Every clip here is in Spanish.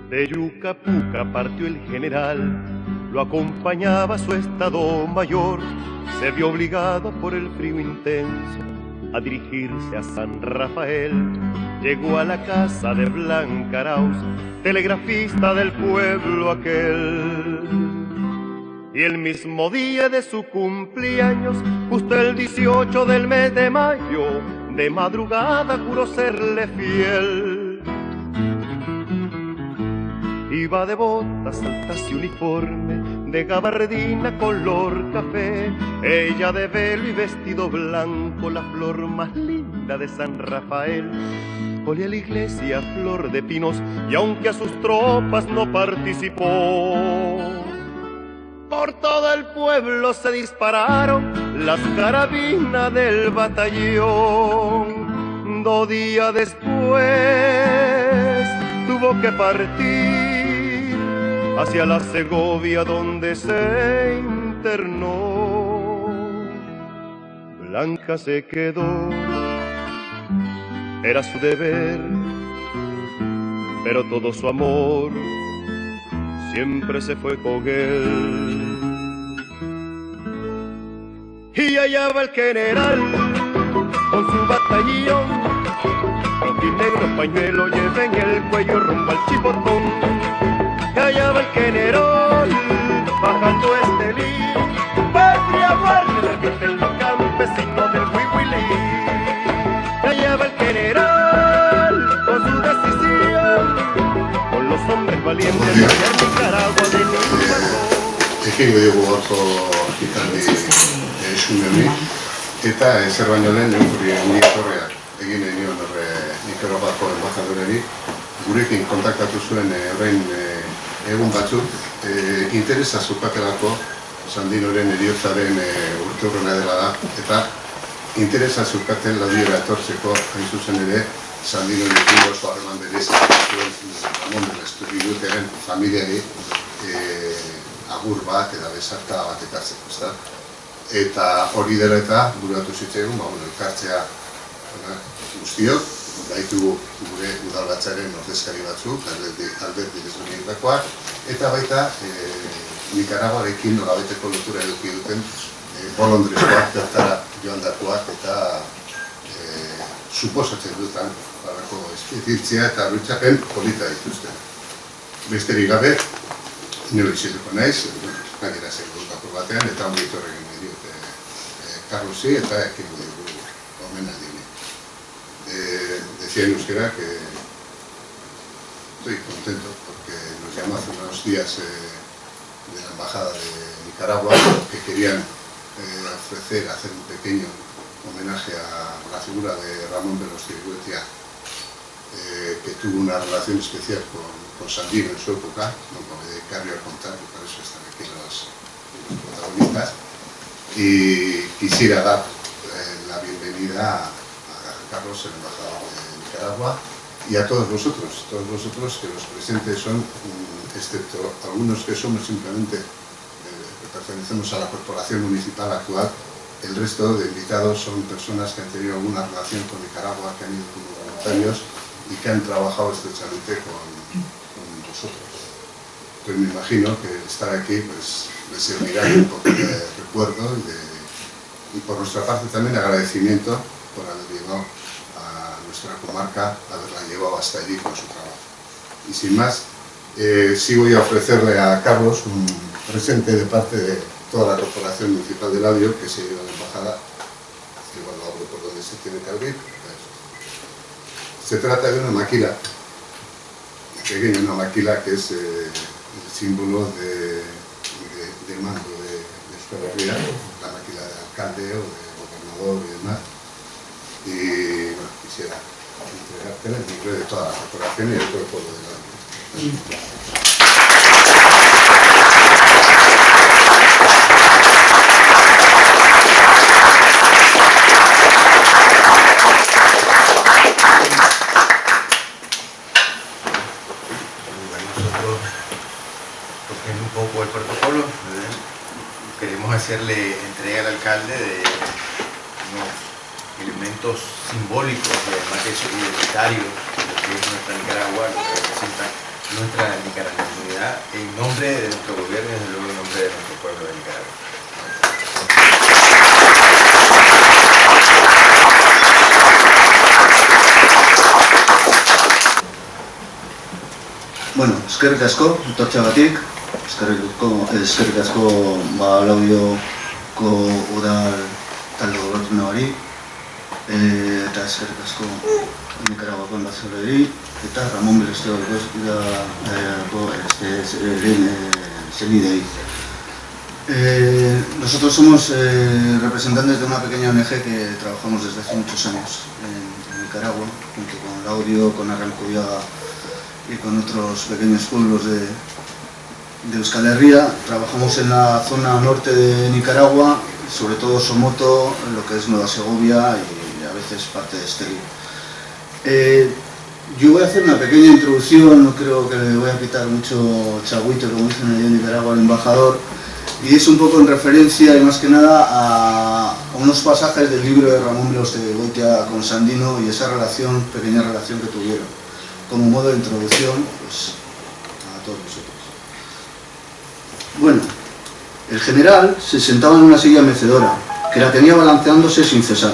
De Yucapuca partió el general, lo acompañaba su estado mayor. Se vio obligado por el frío intenso a dirigirse a San Rafael. Llegó a la casa de Blanca Arauz, telegrafista del pueblo aquel. Y el mismo día de su cumpleaños, justo el 18 del mes de mayo, de madrugada juró serle fiel. Iba de botas altas y uniforme, de gabardina color café, ella de velo y vestido blanco, la flor más linda de San Rafael. Olía a la iglesia flor de pinos, y aunque a sus tropas no participó, por todo el pueblo se dispararon las carabinas del batallón. 2 días después tuvo que partir hacia la Segovia, donde se internó. Blanca se quedó, era su deber, pero todo su amor siempre se fue con él. Y allá va el general con su batallón, rojo y negro pañuelo lleva en el cuello rumbo al Chipotón. Y allá va el general bajando Estelí, patria guardia del campesino del Huihuilí. Y allá va el general con su decisión, con los hombres valientes de Nicaragua de Nicaragua. Ekingo diogu gaurko hitzaldi eskume honi, eta ezer baino lehen neurri etorrea egin nahi nion Nikaragako enbajadorari, gurekin kontaktatu zuen orain egun batzuk, interesa zukatelako Sandinoren heriotzaren urteurrena dela da, eta interesa zukaten Ladiora etortzeko, hain zuzen ere, Sandinorekin oso harreman berezi zuen Ramon de Esturbiluteren familiari agur bat eta besarka bat ekartzeko, ezta? Eta hori dela eta buratu zitzaigun, elkartzea guztiok, baitugu gure udalbatzaren ordezkari batzuk, alderdi desberdinetakoak, eta baita Nikaraguarekin nolabeteko lotura eduki duten bolondreskoak, bertara joandakoak, eta suposatzen dutan barako espiritzia eta rutxapen polita dituzten. Besterik gabe, nire isilduko naiz, gainera segurukako batean, eta ongi etorri egin diote Carlosi eta ekingo dugu omenaldi. Decía en euskera que estoy contento porque nos llamó hace unos días de la Embajada de Nicaragua que querían hacer un pequeño homenaje a la figura de Ramón Velostigoetia, que tuvo una relación especial con Sandino en su época, no me dedicaré a contar, que para eso están aquí los protagonistas, y quisiera dar la bienvenida a Carlos, el embajador de Nicaragua, y a todos vosotros que los presentes son, excepto algunos que somos simplemente, que pertenecemos a la corporación municipal actual, el resto de invitados son personas que han tenido alguna relación con Nicaragua, que han ido como voluntarios y que han trabajado estrechamente con vosotros. Entonces me imagino que estar aquí pues, les servirá un poco de recuerdo y por nuestra parte también agradecimiento por haber llegado a nuestra comarca, haberla llevado hasta allí con su trabajo. Y sin más, sí voy a ofrecerle a Carlos un presente de parte de toda la Corporación Municipal de Laudio, que se lleva a la embajada, que igual lo abro por donde se tiene que abrir. Se trata de una maquila, pequeña, una maquila que es el símbolo de mando de Euskal Herria, la maquila de alcalde o de gobernador y demás. Y bueno, quisiera entregártela en nombre de toda la corporación y de todo el pueblo de Laudio. El protocolo, queremos hacerle entrega al alcalde de unos elementos simbólicos, además que es identitario de lo que es nuestra Nicaragua, lo que representa nuestra nicaragüenidad en nombre de nuestro gobierno y desde luego en nombre de nuestro pueblo de Nicaragua. Bueno, eskerrik asko, etortxagatik, eskerrik asko Laudioko udal talde gobernuari, eta eskerrik asko Nikaraguako enbaxadoreari, eta Ramón Berestego senidei. Nosotros somos representantes de una pequeña ONG que trabajamos desde hace muchos años en Nicaragua, junto con Laudio, con Arrancudiaga y con otros pequeños pueblos de Euskal Herria. Trabajamos en la zona norte de Nicaragua, sobre todo Somoto, lo que es Nueva Segovia y a veces parte de Estelí. Yo voy a hacer una pequeña introducción, no creo que le voy a quitar mucho chagüito, como dicen allí en Nicaragua, al embajador, y es un poco en referencia y más que nada a unos pasajes del libro de Ramón Belostegoitia con Sandino y esa relación, pequeña relación que tuvieron, como modo de introducción pues, a todos nosotros. Bueno, el general se sentaba en una silla mecedora, que la tenía balanceándose sin cesar.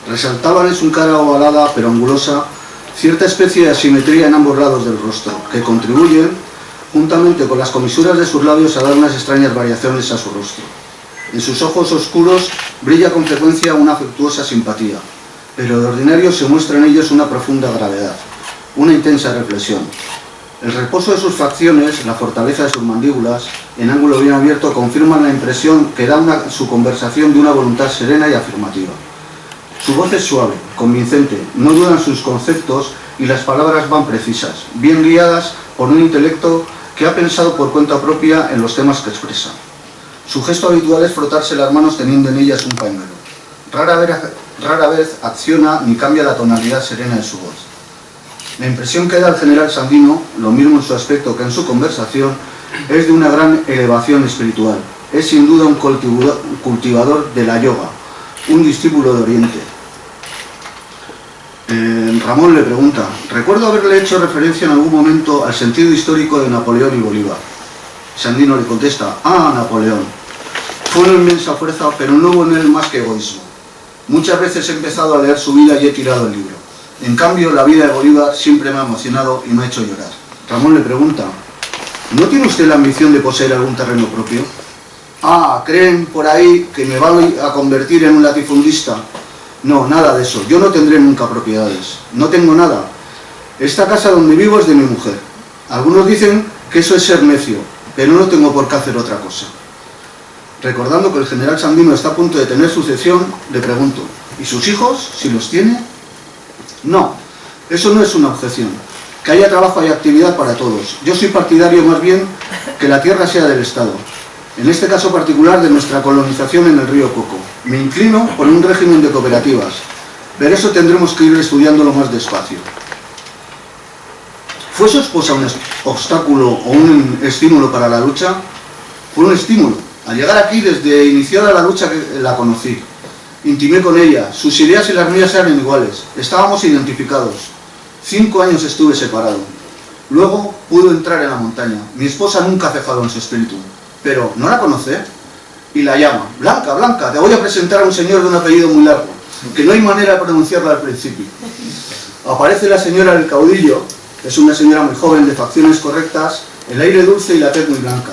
Resaltaban en su cara ovalada pero angulosa cierta especie de asimetría en ambos lados del rostro, que contribuyen, juntamente con las comisuras de sus labios, a dar unas extrañas variaciones a su rostro. En sus ojos oscuros brilla con frecuencia una afectuosa simpatía, pero de ordinario se muestra en ellos una profunda gravedad, una intensa reflexión. El reposo de sus facciones, la fortaleza de sus mandíbulas, en ángulo bien abierto, confirman la impresión que da su conversación de una voluntad serena y afirmativa. Su voz es suave, convincente, no dudan sus conceptos y las palabras van precisas, bien guiadas por un intelecto que ha pensado por cuenta propia en los temas que expresa. Su gesto habitual es frotarse las manos teniendo en ellas un pañuelo. Rara vez acciona ni cambia la tonalidad serena de su voz. La impresión que da el general Sandino, lo mismo en su aspecto que en su conversación, es de una gran elevación espiritual. Es sin duda un cultivador de la yoga, un discípulo de Oriente. Ramón le pregunta: recuerdo haberle hecho referencia en algún momento al sentido histórico de Napoleón y Bolívar. Sandino le contesta: Napoleón. Fue una inmensa fuerza, pero no hubo en él más que egoísmo. Muchas veces he empezado a leer su vida y he tirado el libro. En cambio, la vida de Bolívar siempre me ha emocionado y me ha hecho llorar. Ramón le pregunta: ¿no tiene usted la ambición de poseer algún terreno propio? ¿Creen por ahí que me voy a convertir en un latifundista? No, nada de eso. Yo no tendré nunca propiedades. No tengo nada. Esta casa donde vivo es de mi mujer. Algunos dicen que eso es ser necio, pero no tengo por qué hacer otra cosa. Recordando que el general Sandino está a punto de tener sucesión, le pregunto: ¿y sus hijos, si los tiene? No, eso no es una objeción. Que haya trabajo y actividad para todos. Yo soy partidario más bien que la tierra sea del Estado. En este caso particular de nuestra colonización en el río Coco. Me inclino por un régimen de cooperativas, pero eso tendremos que ir estudiándolo más despacio. ¿Fue su esposa un obstáculo o un estímulo para la lucha? Fue un estímulo. Al llegar aquí, desde iniciada la lucha, la conocí. Intimé con ella, sus ideas y las mías eran iguales, estábamos identificados. 5 años estuve separado. Luego pudo entrar en la montaña. Mi esposa nunca ha cejado en su espíritu. Pero, ¿no la conoce? Y la llama: Blanca, Blanca, te voy a presentar a un señor de un apellido muy largo, que no hay manera de pronunciarlo al principio. Aparece la señora del caudillo, es una señora muy joven, de facciones correctas, el aire dulce y la tez muy blanca.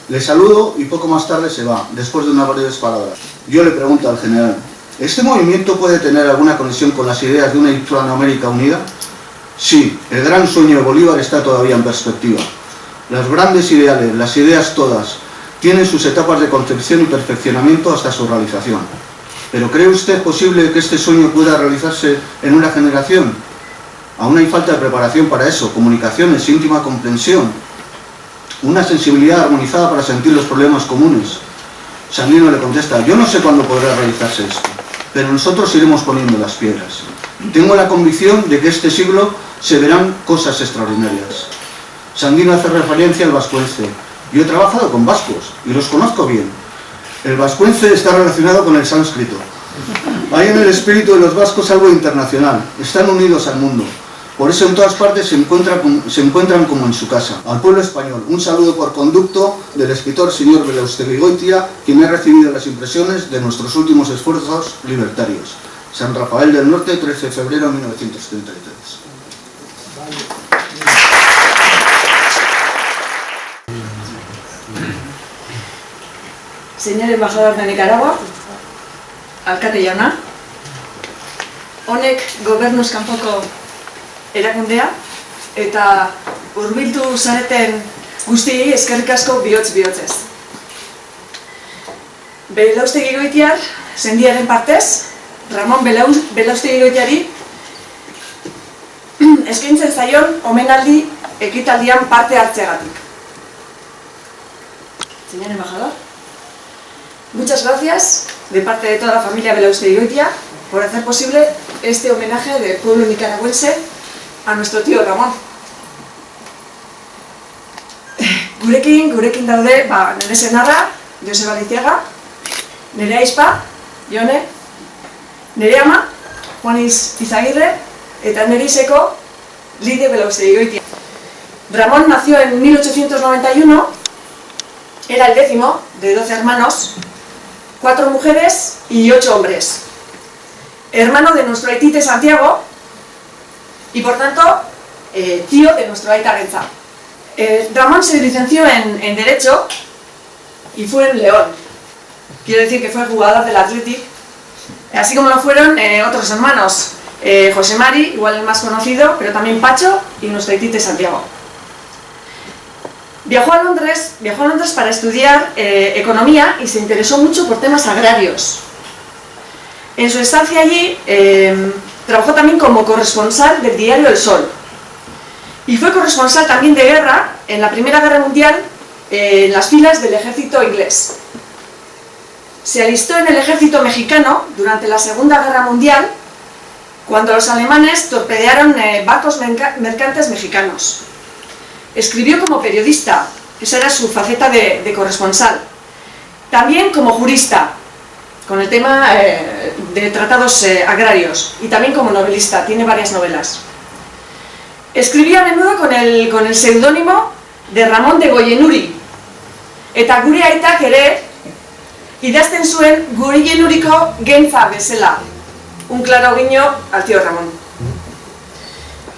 Le saludo y poco más tarde se va, después de unas breves palabras. Yo le pregunto al general: ¿este movimiento puede tener alguna conexión con las ideas de una Hispanoamérica unida? Sí, el gran sueño de Bolívar está todavía en perspectiva. Los grandes ideales, las ideas todas, tienen sus etapas de concepción y perfeccionamiento hasta su realización. ¿Pero cree usted posible que este sueño pueda realizarse en una generación? Aún hay falta de preparación para eso, comunicaciones, íntima comprensión, una sensibilidad armonizada para sentir los problemas comunes. Sandino le contesta: yo no sé cuándo podrá realizarse esto, pero nosotros iremos poniendo las piedras. Tengo la convicción de que este siglo se verán cosas extraordinarias. Sandino hace referencia al vascuence. Yo he trabajado con vascos y los conozco bien. El vascuence está relacionado con el sánscrito. Hay en el espíritu de los vascos algo internacional. Están unidos al mundo. Por eso en todas partes se encuentran como en su casa. Al pueblo español, un saludo por conducto del escritor señor Belaústeguigoitia, quien ha recibido las impresiones de nuestros últimos esfuerzos libertarios. San Rafael del Norte, 13 de febrero de 1973. Señor embajador de Nicaragua, alkate jauna, honek gobernuz kanpoko erakundea eta hurbildu zareten guztiei eskerrik asko bihotz-bihotzez. Belaústeguigoitiar sendiaren partez, Ramon Belaústeguigoitiari eskaintzen zaion omenaldi ekitaldian parte hartzeagatik. Señor embajador, muchas gracias de parte de toda la familia Belaústeguigoitia por hacer posible este homenaje del pueblo nicaragüense a nuestro tío Ramón. Gurekin daude nire senarra, Joseba Lizziaga, nire aizpa, Jone, nire ama, Juanis Izagirre, eta nire iseko, Lidia Belaústeguigoitia. Ramón nació en 1891, era el 10º de 12 hermanos, 4 mujeres y 8 hombres. Hermano de nuestro aitite Santiago y por tanto tío de nuestro aita Aretza. Ramón se licenció en Derecho y fue en León. Quiero decir que fue jugador del Athletic, así como lo fueron otros hermanos. José Mari, igual el más conocido, pero también Pacho y nuestro aitite Santiago. Viajó a Londres para estudiar economía y se interesó mucho por temas agrarios. En su estancia allí trabajó también como corresponsal del diario El Sol y fue corresponsal también de guerra en la Primera Guerra Mundial en las filas del ejército inglés. Se alistó en el ejército mexicano durante la Segunda Guerra Mundial cuando los alemanes torpedearon barcos mercantes mexicanos. Escribió como periodista, esa era su faceta de corresponsal. También como jurista, con el tema de tratados agrarios, y también como novelista, tiene varias novelas. Escribía a menudo con el seudónimo de Ramón de Goyenuri, eta gure aitak ere idazten zuen Goyenuriko gentza bezala, un claro guiño al tío Ramón.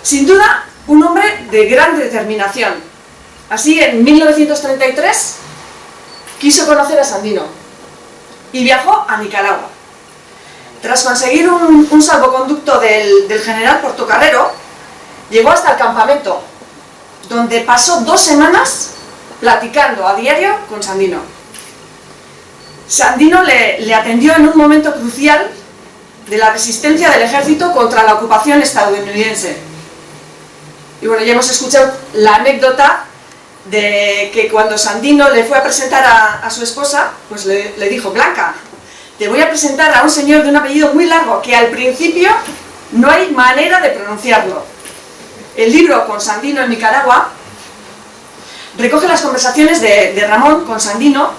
Sin duda, un hombre de gran determinación. Así, en 1933, quiso conocer a Sandino y viajó a Nicaragua. Tras conseguir un salvoconducto del general Portocarrero, llegó hasta el campamento, donde pasó 2 semanas platicando a diario con Sandino. Sandino le atendió en un momento crucial de la resistencia del ejército contra la ocupación estadounidense. Y bueno, ya hemos escuchado la anécdota de que cuando Sandino le fue a presentar a su esposa, pues le dijo: Blanca, te voy a presentar a un señor de un apellido muy largo que al principio no hay manera de pronunciarlo. El libro Con Sandino en Nicaragua recoge las conversaciones de Ramón con Sandino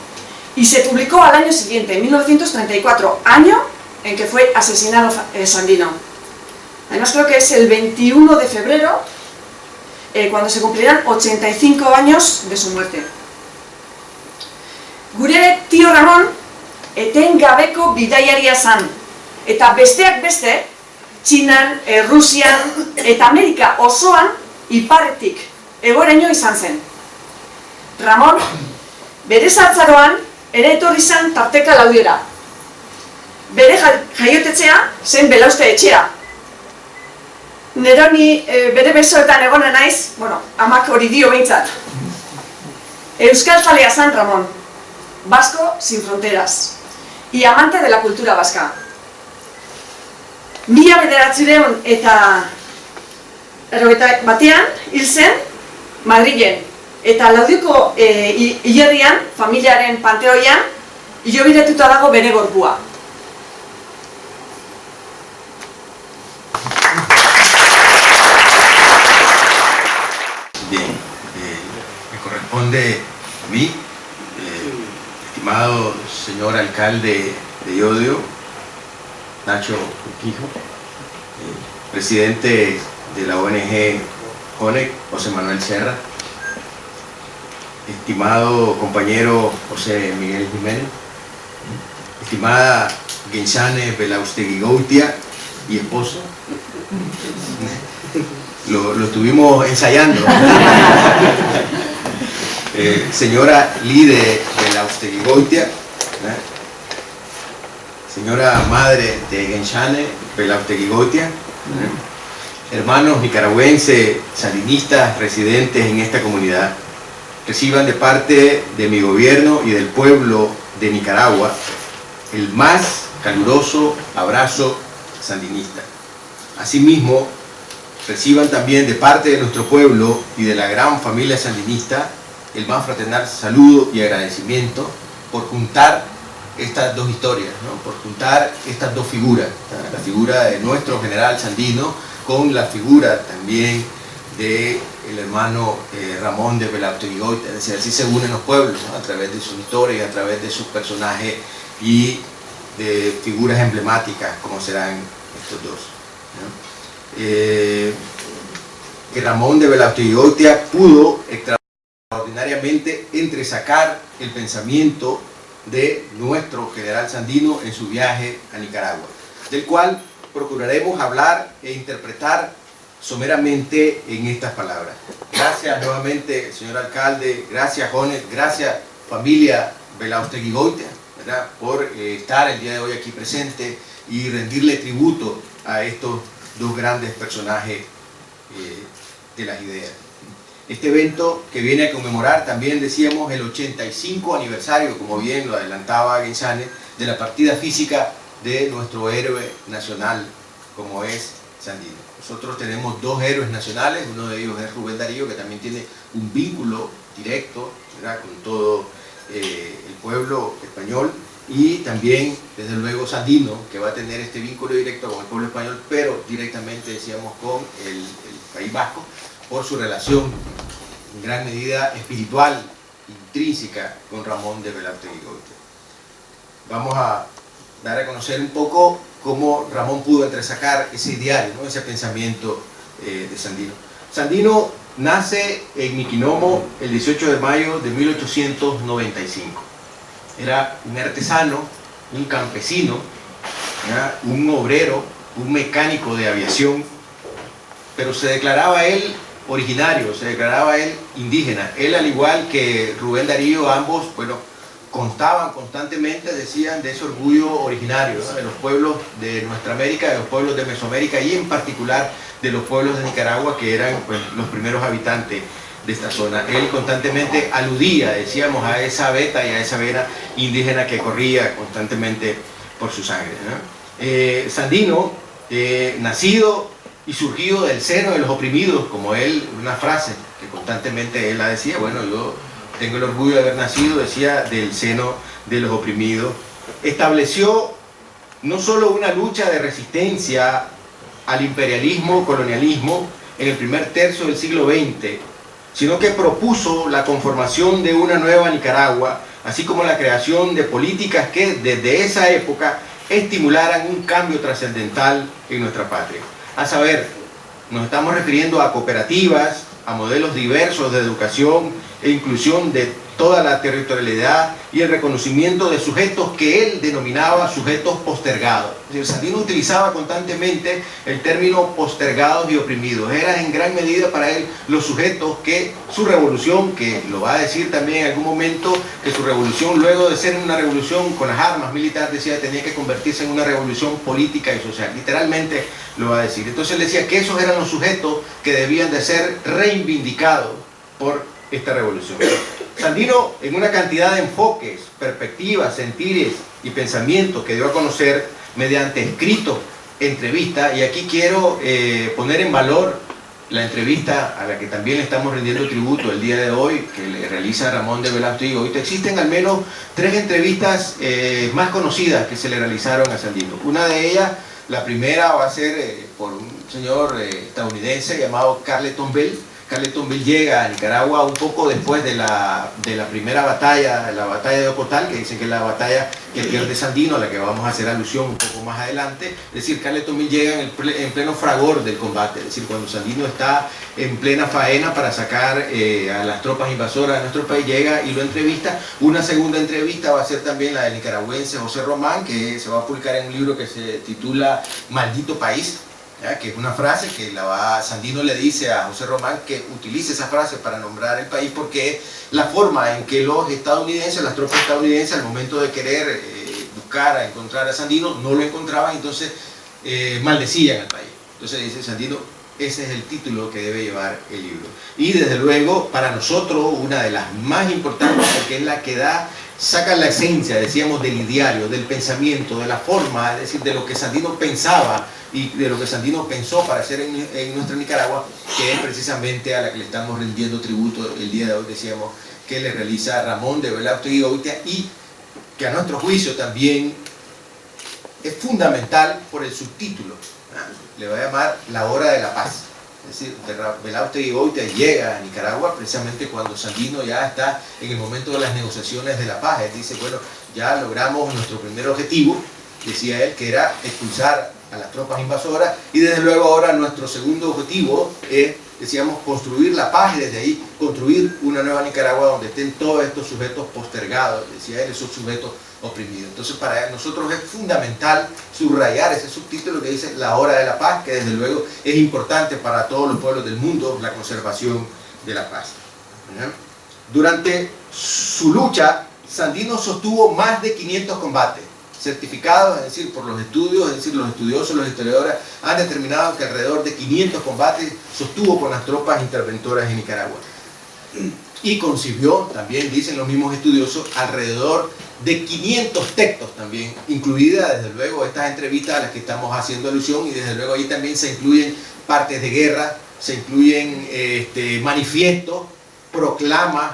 y se publicó al año siguiente, en 1934, año en que fue asesinado Sandino. Además creo que es el 21 de febrero, cuando se cumplirán 85 años de su muerte. Gure tío Ramón etengabeko bidaiaria zan, eta besteak beste, Txinan, Rusian eta Amerika osoan iparretik egoeraino izan zen. Ramón, bere zahartzaroan ere etorri zen tarteka Laudiera. Bere jaiotetzea zen Belauste etxea. Neroni bere besoetan egona naiz, amak hori dio behintzat. Euskal zalea zan Ramón, vasco sin fronteras, y amante de la cultura vasca. 1900 eta 81 hil zen Madrilen, eta Laudioko hilerrian, familiaren panteoian, hilobiretuta dago bere gorpua. Bien, me corresponde a mí, estimado señor alcalde de Llodio, Nacho Urquijo, presidente de la ONG JONEC, José Manuel Serra, estimado compañero José Miguel Jiménez, estimada Genshane Belaustegui-Goitia y esposo. Lo estuvimos ensayando. Señora Lide Belaustegui-Goitia, señora madre de Genshane Belaustegui-Goitia, hermanos nicaragüenses sandinistas residentes en esta comunidad, reciban de parte de mi gobierno y del pueblo de Nicaragua el más caluroso abrazo sandinista. Asimismo, reciban también de parte de nuestro pueblo y de la gran familia sandinista el más fraternal saludo y agradecimiento por juntar estas dos historias, ¿no? Por juntar estas dos figuras, la figura de nuestro general Sandino con la figura también del hermano Ramón de Belaustegui-Goitia. Es decir, así se unen los pueblos, ¿no? A través de su historia y a través de sus personajes y de figuras emblemáticas como serán estos dos, ¿no? Que Ramón de Belaustegui-Goitia pudo extraordinariamente entresacar el pensamiento de nuestro general Sandino en su viaje a Nicaragua, del cual procuraremos hablar e interpretar someramente en estas palabras. Gracias nuevamente, señor alcalde, gracias Jones, gracias familia Belaustegui-Goitia, ¿verdad?, por estar el día de hoy aquí presente y rendirle tributo a estos dos grandes personajes de las ideas. Este evento que viene a conmemorar también, decíamos, el 85 aniversario, como bien lo adelantaba Genshane, de la partida física de nuestro héroe nacional, como es Sandino. Nosotros tenemos dos héroes nacionales, uno de ellos es Rubén Darío, que también tiene un vínculo directo, ¿verdad?, con todo el pueblo español, y también, desde luego, Sandino, que va a tener este vínculo directo con el pueblo español, pero directamente, decíamos, con el País Vasco, por su relación en gran medida espiritual, intrínseca, con Ramón de Belaustegui-Goitia. Vamos a dar a conocer un poco cómo Ramón pudo entresacar ese ideario, ¿no?, ese pensamiento de Sandino. Sandino nace en Miquinomo el 18 de mayo de 1895. Era un artesano, un campesino, ¿ya?, un obrero, un mecánico de aviación, pero se declaraba él originario, se declaraba él indígena. Él, al igual que Rubén Darío, ambos, bueno, contaban constantemente, decían, de ese orgullo originario, ¿no?, de los pueblos de nuestra América, de los pueblos de Mesoamérica y en particular de los pueblos de Nicaragua, que eran, pues, los primeros habitantes de esta zona. Él constantemente aludía, decíamos, a esa beta y a esa vena indígena que corría constantemente por su sangre, ¿no? Sandino, nacido y surgido del seno de los oprimidos, como él, una frase que constantemente él la decía, bueno, yo tengo el orgullo de haber nacido, decía, del seno de los oprimidos, estableció no solo una lucha de resistencia al imperialismo, colonialismo, en el primer tercio del siglo XX, sino que propuso la conformación de una nueva Nicaragua, así como la creación de políticas que desde esa época estimularan un cambio trascendental en nuestra patria. A saber, nos estamos refiriendo a cooperativas, a modelos diversos de educación e inclusión de toda la territorialidad y el reconocimiento de sujetos que él denominaba sujetos postergados. Sandino utilizaba constantemente el término postergados y oprimidos. Era en gran medida para él los sujetos que su revolución, que lo va a decir también en algún momento, que su revolución, luego de ser una revolución con las armas militares, decía, tenía que convertirse en una revolución política y social. Literalmente lo va a decir. Entonces él decía que esos eran los sujetos que debían de ser reivindicados por esta revolución. Sandino, en una cantidad de enfoques, perspectivas, sentires y pensamientos que dio a conocer mediante escritos, entrevistas, y aquí quiero poner en valor la entrevista a la que también le estamos rendiendo tributo el día de hoy, que le realiza Ramón de Belaustegui-Goitia. Existen al menos 3 entrevistas más conocidas que se le realizaron a Sandino. Una de ellas, la primera, va a ser por un señor estadounidense llamado Carleton Bell, Carleton llega a Nicaragua un poco después de la primera batalla, la batalla de Ocotal, que dicen que es la batalla que pierde Sandino, a la que vamos a hacer alusión un poco más adelante. Es decir, Carleton llega en pleno fragor del combate, es decir, cuando Sandino está en plena faena para sacar a las tropas invasoras de nuestro país, llega y lo entrevista. Una segunda entrevista va a ser también la del nicaragüense José Román, que se va a publicar en un libro que se titula Maldito País, ¿ya? Que es una frase que Sandino le dice a José Román que utilice esa frase para nombrar el país, porque es la forma en que los estadounidenses, las tropas estadounidenses, al momento de querer buscar, encontrar a Sandino, no lo encontraban, entonces maldecían al país. Entonces dice Sandino, ese es el título que debe llevar el libro. Y desde luego, para nosotros, una de las más importantes, porque es la que saca la esencia, decíamos, del ideario, del pensamiento, de la forma, es decir, de lo que Sandino pensaba y de lo que Sandino pensó para hacer en nuestra Nicaragua, que es precisamente a la que le estamos rindiendo tributo el día de hoy, decíamos, que le realiza Ramón de Belaúnde y que a nuestro juicio también es fundamental por el subtítulo. Le va a llamar La Hora de la Paz. Es decir, Belaúnde llega a Nicaragua precisamente cuando Sandino ya está en el momento de las negociaciones de la paz. Él dice, bueno, ya logramos nuestro primer objetivo, decía él, que era expulsar a las tropas invasoras, y desde luego ahora nuestro segundo objetivo es, decíamos, construir la paz y desde ahí construir una nueva Nicaragua donde estén todos estos sujetos postergados, decía él, esos sujetos oprimidos. Entonces para nosotros es fundamental subrayar ese subtítulo que dice La Hora de la Paz, que desde luego es importante para todos los pueblos del mundo, la conservación de la paz. Durante su lucha, Sandino sostuvo más de 500 combates certificados, es decir, por los estudios, es decir, los estudiosos, los historiadores han determinado que alrededor de 500 combates sostuvo con las tropas interventoras en Nicaragua. Y concibió, también dicen los mismos estudiosos, alrededor de 500 textos también, incluida desde luego estas entrevistas a las que estamos haciendo alusión, y desde luego ahí también se incluyen partes de guerra, se incluyen manifiestos, proclamas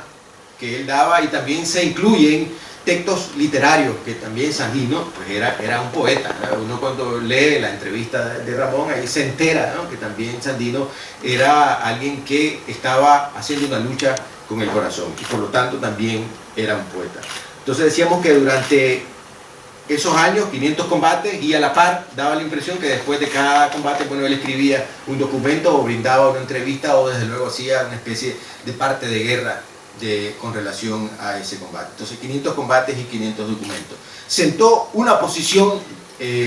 que él daba, y también se incluyen textos literarios, que también Sandino pues era un poeta, ¿no? Uno cuando lee la entrevista de Ramón ahí se entera, ¿no?, que también Sandino era alguien que estaba haciendo una lucha con el corazón y por lo tanto también era un poeta. Entonces decíamos que durante esos años, 500 combates, y a la par daba la impresión que después de cada combate, bueno, él escribía un documento o brindaba una entrevista o desde luego hacía una especie de parte de guerra con relación a ese combate. Entonces 500 combates y 500 documentos. Sentó una posición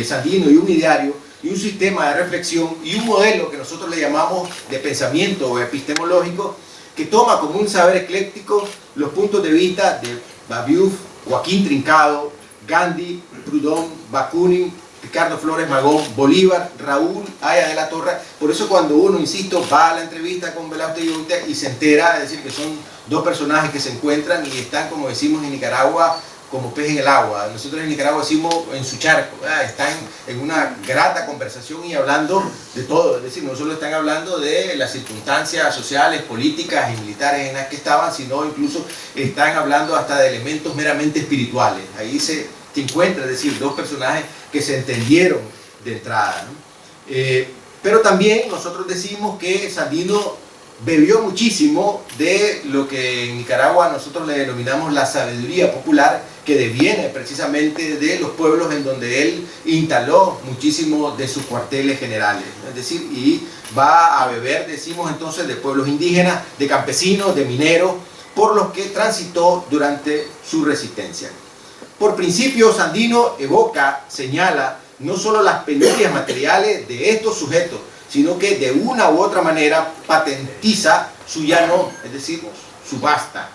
Sandino y un ideario y un sistema de reflexión y un modelo que nosotros le llamamos de pensamiento o epistemológico, que toma como un saber ecléctico los puntos de vista de Babeuf, Joaquín Trincado, Gandhi, Proudhon, Bakunin, Ricardo Flores Magón, Bolívar, Raúl Haya de la Torre. Por eso cuando uno, insisto, va a la entrevista con Belaúnde y se entera, es decir, que son dos personajes que se encuentran y están, como decimos en Nicaragua, como pez en el agua. Nosotros en Nicaragua decimos en su charco, ¿verdad? Están en una grata conversación y hablando de todo, es decir, no solo están hablando de las circunstancias sociales, políticas y militares en las que estaban, sino incluso están hablando hasta de elementos meramente espirituales. Ahí se encuentra, es decir, dos personajes que se entendieron de entrada, ¿no? Pero también nosotros decimos que Sandino bebió muchísimo de lo que en Nicaragua nosotros le denominamos la sabiduría popular, que deviene precisamente de los pueblos en donde él instaló muchísimo de sus cuarteles generales, ¿no? Es decir, y va a beber, decimos entonces, de pueblos indígenas, de campesinos, de mineros, por los que transitó durante su resistencia. Por principio, Sandino evoca, señala, no solo las penurias materiales de estos sujetos, sino que de una u otra manera patentiza su ya no, es decir, su basta.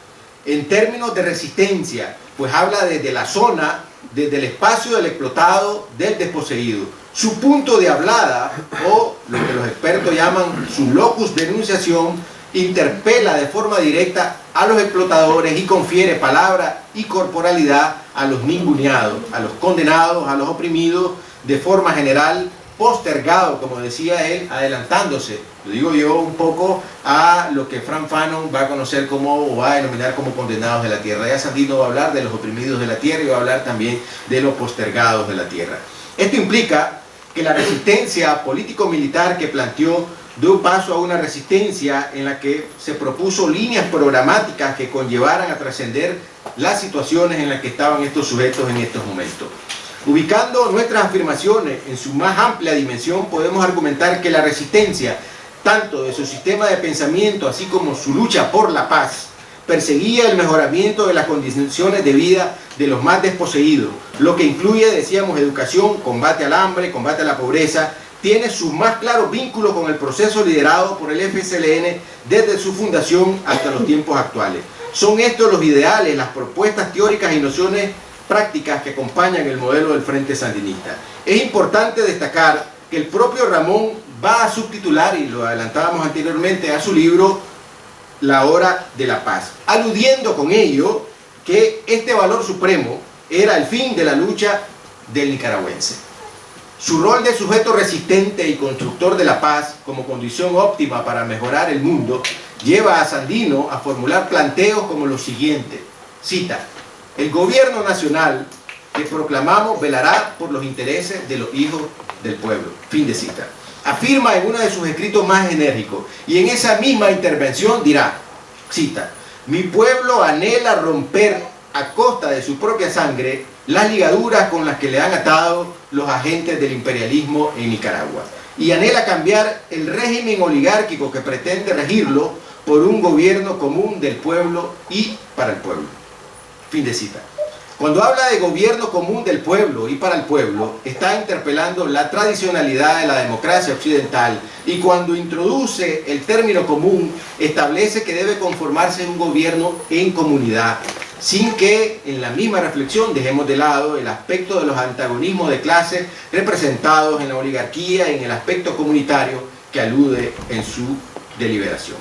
En términos de resistencia, pues habla desde la zona, desde el espacio del explotado, del desposeído. Su punto de hablada, o lo que los expertos llaman su locus de enunciación, interpela de forma directa a los explotadores y confiere palabra y corporalidad a los ninguneados, a los condenados, a los oprimidos, de forma general, postergado, como decía él, adelantándose, lo digo yo, un poco a lo que Frantz Fanon va a conocer como, o va a denominar como condenados de la tierra. Ya Sandino va a hablar de los oprimidos de la tierra y va a hablar también de los postergados de la tierra. Esto implica que la resistencia político-militar que planteó dio paso a una resistencia en la que se propuso líneas programáticas que conllevaran a trascender las situaciones en las que estaban estos sujetos en estos momentos. Ubicando nuestras afirmaciones en su más amplia dimensión, podemos argumentar que la resistencia, tanto de su sistema de pensamiento así como su lucha por la paz, perseguía el mejoramiento de las condiciones de vida de los más desposeídos, lo que incluye, decíamos, educación, combate al hambre, combate a la pobreza. Tiene sus más claros vínculos con el proceso liderado por el FSLN desde su fundación hasta los tiempos actuales. Son estos los ideales, las propuestas teóricas y nociones prácticas que acompañan el modelo del Frente Sandinista. Es importante destacar que el propio Ramón va a subtitular, y lo adelantábamos anteriormente, a su libro La Hora de la Paz, aludiendo con ello que este valor supremo era el fin de la lucha del nicaragüense. Su rol de sujeto resistente y constructor de la paz como condición óptima para mejorar el mundo lleva a Sandino a formular planteos como los siguientes. Cita: el gobierno nacional que proclamamos velará por los intereses de los hijos del pueblo. Fin de cita. Afirma en uno de sus escritos más enérgicos, y en esa misma intervención dirá, cita: mi pueblo anhela romper a costa de su propia sangre las ligaduras con las que le han atado los agentes del imperialismo en Nicaragua, y anhela cambiar el régimen oligárquico que pretende regirlo por un gobierno común del pueblo y para el pueblo. Fin de cita. Cuando habla de gobierno común del pueblo y para el pueblo, está interpelando la tradicionalidad de la democracia occidental, y cuando introduce el término común, establece que debe conformarse un gobierno en comunidad, sin que en la misma reflexión dejemos de lado el aspecto de los antagonismos de clases representados en la oligarquía y en el aspecto comunitario que alude en su deliberación.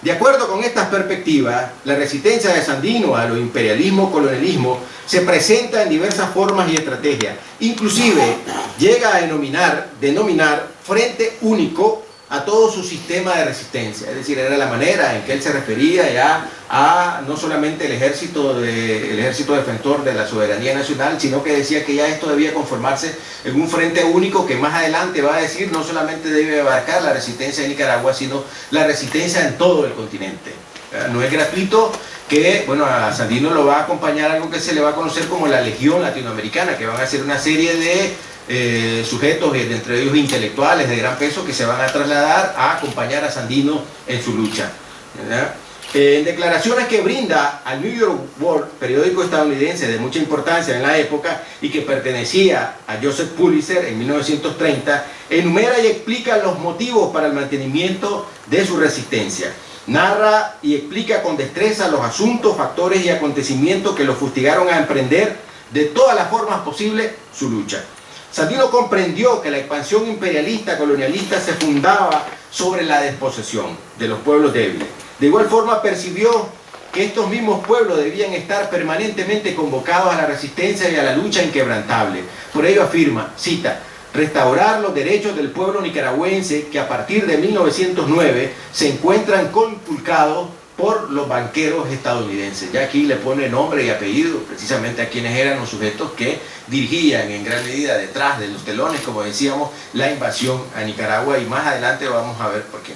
De acuerdo con estas perspectivas, la resistencia de Sandino a los imperialismo-colonialismo se presenta en diversas formas y estrategias. Inclusive llega a denominar Frente Único a todo su sistema de resistencia. Es decir, era la manera en que él se refería ya a no solamente el ejército defensor de la soberanía nacional, sino que decía que ya esto debía conformarse en un frente único que más adelante va a decir no solamente debe abarcar la resistencia de Nicaragua, sino la resistencia en todo el continente. No es gratuito que, bueno, a Sandino lo va a acompañar algo que se le va a conocer como la Legión Latinoamericana, que van a ser una serie de sujetos, entre ellos intelectuales de gran peso, que se van a trasladar a acompañar a Sandino en su lucha, ¿verdad? En declaraciones que brinda al New York World, periódico estadounidense de mucha importancia en la época y que pertenecía a Joseph Pulitzer en 1930, enumera y explica los motivos para el mantenimiento de su resistencia. Narra y explica con destreza los asuntos, factores y acontecimientos que lo fustigaron a emprender de todas las formas posibles su lucha. Sandino comprendió que la expansión imperialista colonialista se fundaba sobre la desposesión de los pueblos débiles. De igual forma percibió que estos mismos pueblos debían estar permanentemente convocados a la resistencia y a la lucha inquebrantable. Por ello afirma, cita: restaurar los derechos del pueblo nicaragüense que a partir de 1909 se encuentran conculcados por los banqueros estadounidenses. Ya aquí le pone nombre y apellido precisamente a quienes eran los sujetos que dirigían en gran medida detrás de los telones, como decíamos, la invasión a Nicaragua, y más adelante vamos a ver por qué.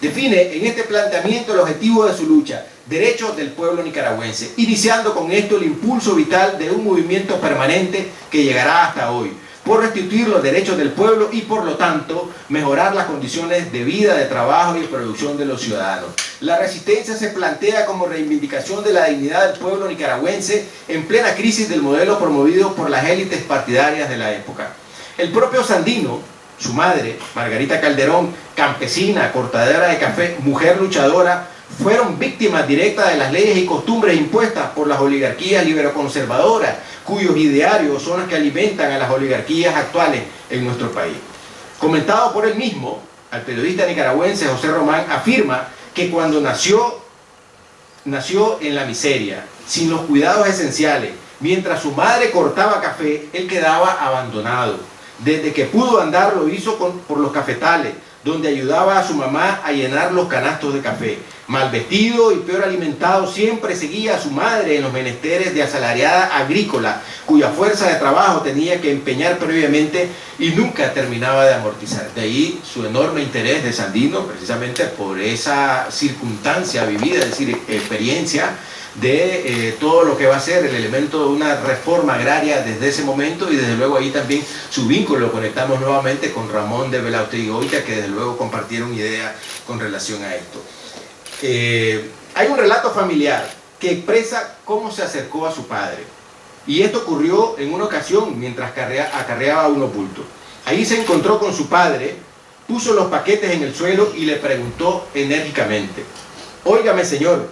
Define en este planteamiento el objetivo de su lucha: derechos del pueblo nicaragüense, iniciando con esto el impulso vital de un movimiento permanente que llegará hasta hoy, por restituir los derechos del pueblo y por lo tanto mejorar las condiciones de vida, de trabajo y de producción de los ciudadanos. La resistencia se plantea como reivindicación de la dignidad del pueblo nicaragüense en plena crisis del modelo promovido por las élites partidarias de la época. El propio Sandino, su madre, Margarita Calderón, campesina, cortadera de café, mujer luchadora, fueron víctimas directas de las leyes y costumbres impuestas por las oligarquías liberoconservadoras, cuyos idearios son los que alimentan a las oligarquías actuales en nuestro país. Comentado por él mismo, al periodista nicaragüense José Román afirma que cuando nació en la miseria, sin los cuidados esenciales, mientras su madre cortaba café, él quedaba abandonado. Desde que pudo andar lo hizo por los cafetales, donde ayudaba a su mamá a llenar los canastos de café. Mal vestido y peor alimentado, siempre seguía a su madre en los menesteres de asalariada agrícola, cuya fuerza de trabajo tenía que empeñar previamente y nunca terminaba de amortizar. De ahí su enorme interés de Sandino, precisamente por esa circunstancia vivida, es decir, experiencia de todo lo que va a ser el elemento de una reforma agraria desde ese momento, y desde luego ahí también su vínculo, lo conectamos nuevamente con Ramón de Velauste y Goitia, que desde luego compartieron ideas con relación a esto. Hay un relato familiar que expresa cómo se acercó a su padre, y esto ocurrió en una ocasión mientras acarreaba unos bultos. Ahí se encontró con su padre, puso los paquetes en el suelo y le preguntó enérgicamente: óigame, señor,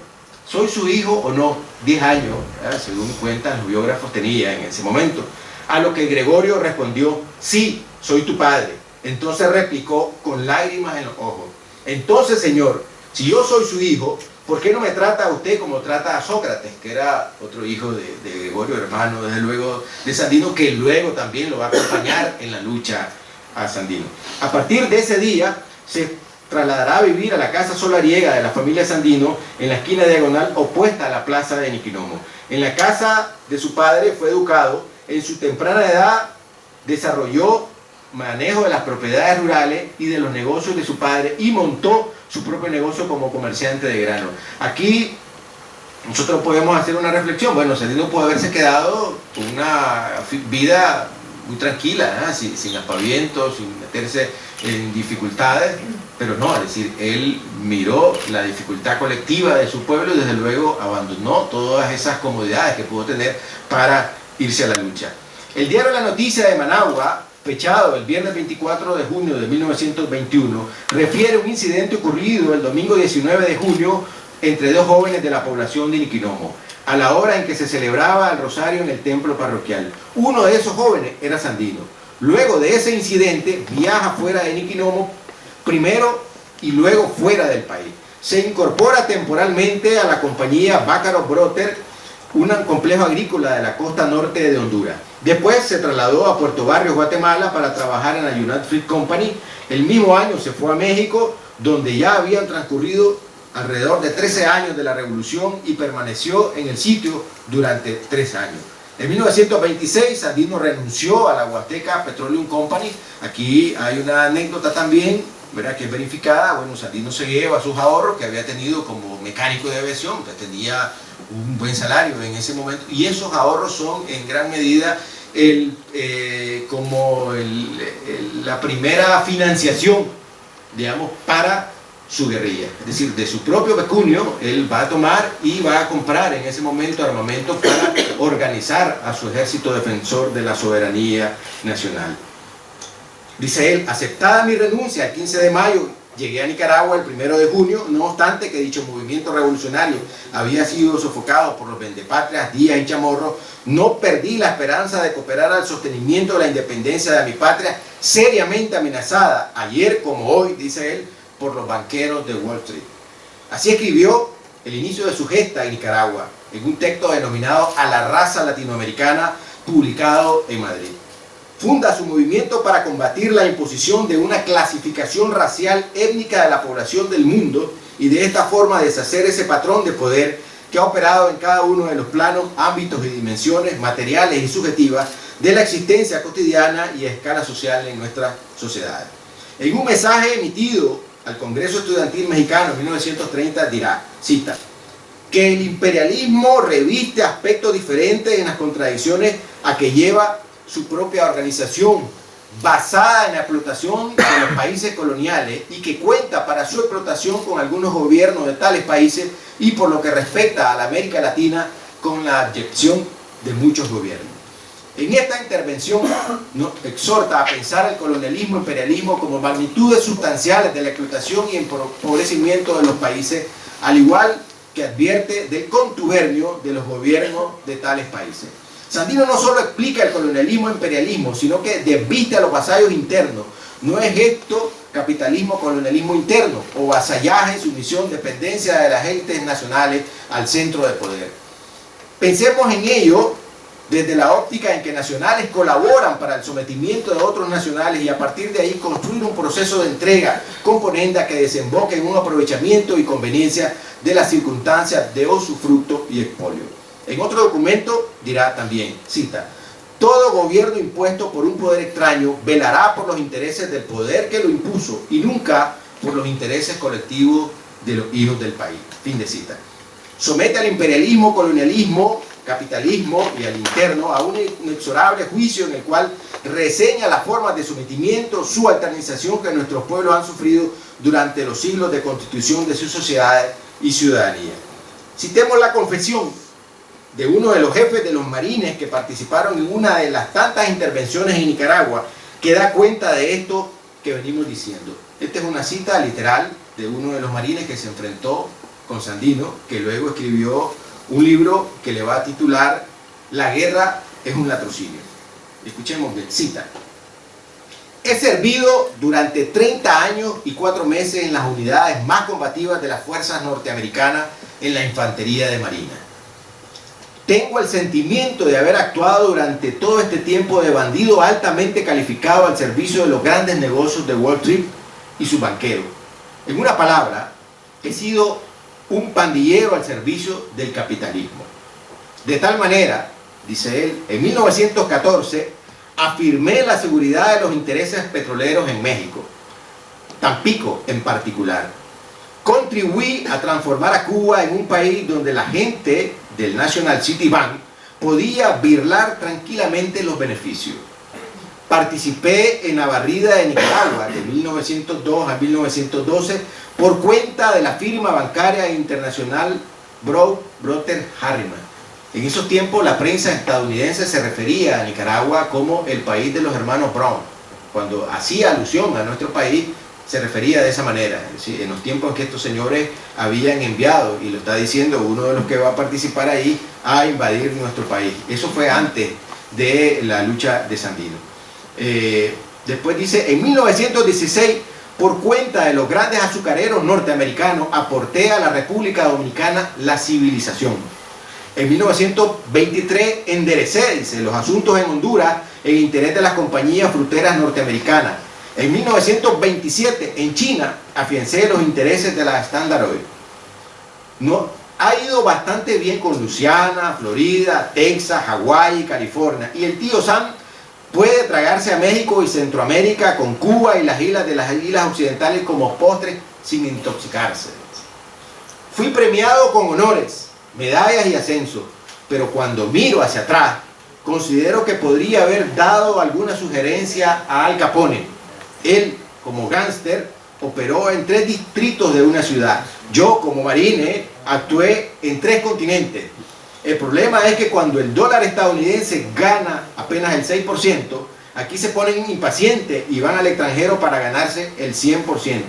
¿soy su hijo o no? 10 años, ¿verdad?, según cuentan los biógrafos, tenía en ese momento. A lo que Gregorio respondió: sí, soy tu padre. Entonces replicó con lágrimas en los ojos: entonces, señor, si yo soy su hijo, ¿por qué no me trata a usted como trata a Sócrates, que era otro hijo de Gregorio, hermano, desde luego, de Sandino, que luego también lo va a acompañar en la lucha a Sandino? A partir de ese día se trasladará a vivir a la casa solariega de la familia Sandino en la esquina diagonal opuesta a la plaza de Niquinomo. En la casa de su padre fue educado. En su temprana edad desarrolló manejo de las propiedades rurales y de los negocios de su padre, y montó su propio negocio como comerciante de grano. Aquí nosotros podemos hacer una reflexión. Bueno, Sandino puede haberse quedado con una vida muy tranquila, ¿eh?, sin aspavientos, sin meterse en dificultades, pero no, es decir, él miró la dificultad colectiva de su pueblo y desde luego abandonó todas esas comodidades que pudo tener para irse a la lucha. El diario La Noticia de Managua, fechado el viernes 24 de junio de 1921, refiere un incidente ocurrido el domingo 19 de junio entre dos jóvenes de la población de Niquinomo, a la hora en que se celebraba el rosario en el templo parroquial. Uno de esos jóvenes era Sandino. Luego de ese incidente viaja fuera de Niquinomo, primero y luego fuera del país. Se incorpora temporalmente a la compañía Bácaro Broter, un complejo agrícola de la costa norte de Honduras. Después se trasladó a Puerto Barrios, Guatemala, para trabajar en la United Fruit Company. El mismo año se fue a México, donde ya habían transcurrido alrededor de 13 años de la revolución, y permaneció en el sitio durante 3 años. En 1926 Sandino renunció a la Huasteca Petroleum Company. Aquí hay una anécdota también, ¿verdad?, que es verificada. Bueno, Sandino se lleva sus ahorros que había tenido como mecánico de aviación, que tenía un buen salario en ese momento, y esos ahorros son en gran medida la primera financiación, digamos, para su guerrilla. Es decir, de su propio pecunio él va a tomar y va a comprar en ese momento armamento para organizar a su ejército defensor de la soberanía nacional. Dice él: aceptada mi renuncia el 15 de mayo, llegué a Nicaragua el 1 de junio, no obstante que dicho movimiento revolucionario había sido sofocado por los vendepatrias Díaz y Chamorro, no perdí la esperanza de cooperar al sostenimiento de la independencia de mi patria, seriamente amenazada, ayer como hoy, dice él, por los banqueros de Wall Street. Así escribió el inicio de su gesta en Nicaragua, en un texto denominado A la raza latinoamericana, publicado en Madrid. Funda su movimiento para combatir la imposición de una clasificación racial étnica de la población del mundo, y de esta forma deshacer ese patrón de poder que ha operado en cada uno de los planos, ámbitos y dimensiones materiales y subjetivas de la existencia cotidiana y a escala social en nuestras sociedades. En un mensaje emitido al Congreso Estudiantil Mexicano en 1930 dirá, cita: que el imperialismo reviste aspectos diferentes en las contradicciones a que lleva su propia organización, basada en la explotación de los países coloniales, y que cuenta para su explotación con algunos gobiernos de tales países, y por lo que respecta a la América Latina, con la abyección de muchos gobiernos. En esta intervención nos exhorta a pensar el colonialismo e imperialismo como magnitudes sustanciales de la explotación y empobrecimiento de los países, al igual que advierte del contubernio de los gobiernos de tales países. Sandino no solo explica el colonialismo e imperialismo, sino que desviste a los vasallos internos. No es esto capitalismo, colonialismo interno, o vasallaje, sumisión, dependencia de las élites nacionales al centro de poder. Pensemos en ello desde la óptica en que nacionales colaboran para el sometimiento de otros nacionales y a partir de ahí construir un proceso de entrega componenda que desemboque en un aprovechamiento y conveniencia de las circunstancias de usufructo y expolio. En otro documento dirá también, cita, todo gobierno impuesto por un poder extraño velará por los intereses del poder que lo impuso y nunca por los intereses colectivos de los hijos del país. Fin de cita. Somete al imperialismo, colonialismo, capitalismo y al interno a un inexorable juicio en el cual reseña las formas de sometimiento, subalternización que nuestros pueblos han sufrido durante los siglos de constitución de sus sociedades y ciudadanía. Citemos la confesión de uno de los jefes de los marines que participaron en una de las tantas intervenciones en Nicaragua, que da cuenta de esto que venimos diciendo. Esta es una cita literal de uno de los marines que se enfrentó con Sandino, que luego escribió un libro que le va a titular La guerra es un latrocinio. Escuchemos bien, cita. He servido durante 30 años y 4 meses en las unidades más combativas de las fuerzas norteamericanas en la infantería de marina. Tengo el sentimiento de haber actuado durante todo este tiempo de bandido altamente calificado al servicio de los grandes negocios de Wall Street y sus banqueros. En una palabra, he sido un pandillero al servicio del capitalismo. De tal manera, dice él, en 1914 afirmé la seguridad de los intereses petroleros en México, Tampico en particular. Contribuí a transformar a Cuba en un país donde la gente del National City Bank podía birlar tranquilamente los beneficios. Participé en la barrida de Nicaragua de 1902 a 1912 por cuenta de la firma bancaria internacional Brother Harriman. En esos tiempos la prensa estadounidense se refería a Nicaragua como el país de los hermanos Brown. Cuando hacía alusión a nuestro país, se refería de esa manera, es decir, en los tiempos en que estos señores habían enviado, y lo está diciendo uno de los que va a participar ahí, a invadir nuestro país. Eso fue antes de la lucha de Sandino. Después dice, en 1916, por cuenta de los grandes azucareros norteamericanos, aporté a la República Dominicana la civilización. En 1923 enderecé, dice, los asuntos en Honduras en interés de las compañías fruteras norteamericanas. En 1927, en China, afiancé los intereses de la Standard Oil. No, ha ido bastante bien con Luisiana, Florida, Texas, Hawái, California. Y el tío Sam puede tragarse a México y Centroamérica con Cuba y las islas de las islas occidentales como postres sin intoxicarse. Fui premiado con honores, medallas y ascensos, pero cuando miro hacia atrás, considero que podría haber dado alguna sugerencia a Al Capone. Él, como gángster, operó en 3 distritos de una ciudad. Yo, como marine, actué en 3 continentes. El problema es que cuando el dólar estadounidense gana apenas el 6%, aquí se ponen impacientes y van al extranjero para ganarse el 100%.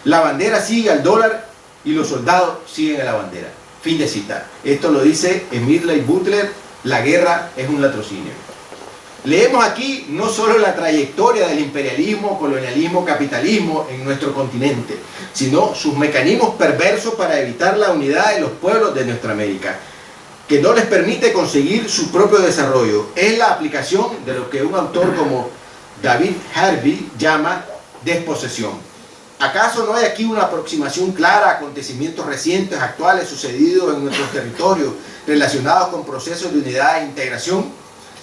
La bandera sigue al dólar y los soldados siguen a la bandera. Fin de cita. Esto lo dice Emile Butler, La guerra es un latrocinio. Leemos aquí no solo la trayectoria del imperialismo, colonialismo, capitalismo en nuestro continente, sino sus mecanismos perversos para evitar la unidad de los pueblos de nuestra América, que no les permite conseguir su propio desarrollo. Es la aplicación de lo que un autor como David Harvey llama desposesión. ¿Acaso no hay aquí una aproximación clara a acontecimientos recientes, actuales, sucedidos en nuestros territorios, relacionados con procesos de unidad e integración?